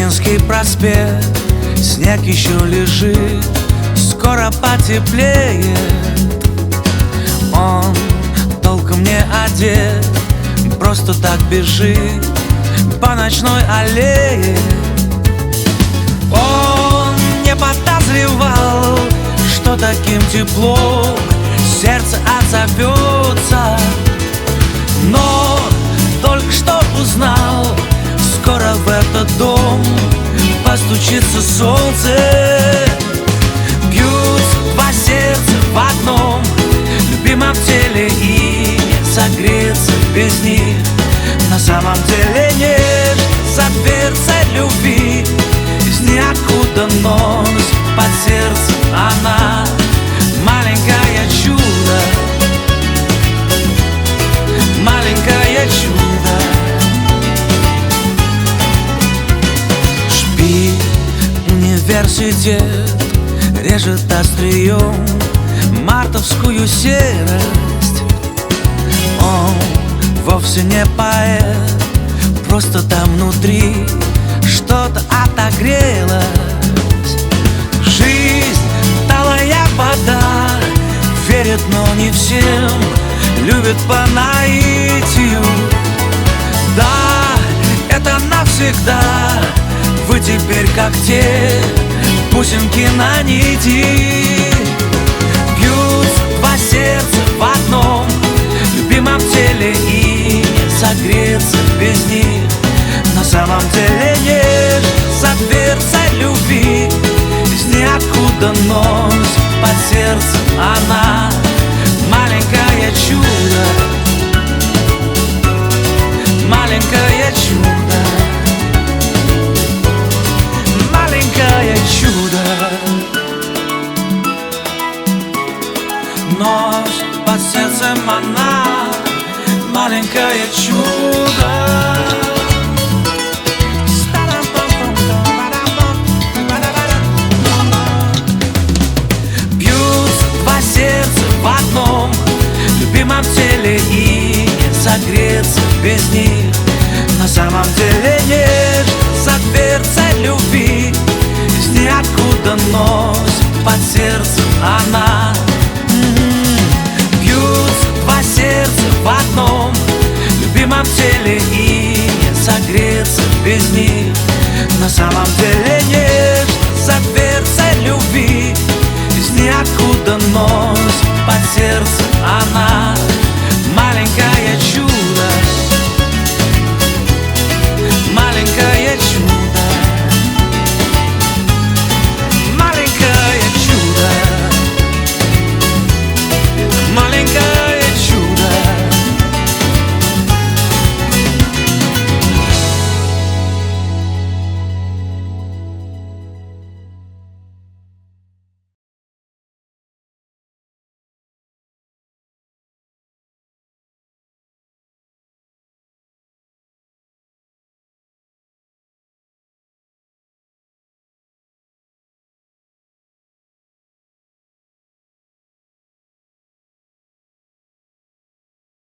Ленинский проспект, снег еще лежит, скоро потеплеет. Он толком не одет, просто так бежит по ночной аллее. Он не подозревал, что таким теплом сердце отзовется, но только что узнал, скоро в этот дом постучится солнце. Бьются два сердца в одном любимом теле, и согреться без них на самом деле нет. За дверцей любви из ниоткуда нос под сердцем она, маленькое чудо, маленькое чудо. Шпиль университет режет острием мартовскую серость. Он вовсе не поэт, просто там внутри что-то отогрелось. Жизнь талая вода, верит, но не всем, любит по наитию. Да, это навсегда, вы теперь как те бусинки на нити. Бьются два сердца в одном любимом теле, и не согреться без них на самом деле нет. За дверцей любви из ниоткуда нос под сердцем она, маленькое чудо, маленькое чудо, маленькое чудо. Нос под сердцем она, маленькое чудо. Бьются два сердца в одном любимом теле, и не согреться без них на самом деле нет. За дверцей любви из ниоткуда нос под сердцем она. Бьются два сердца в одном любимом теле, и не согреться без них на самом деле нет. За дверцей любви из ниоткуда нос под сердцем она.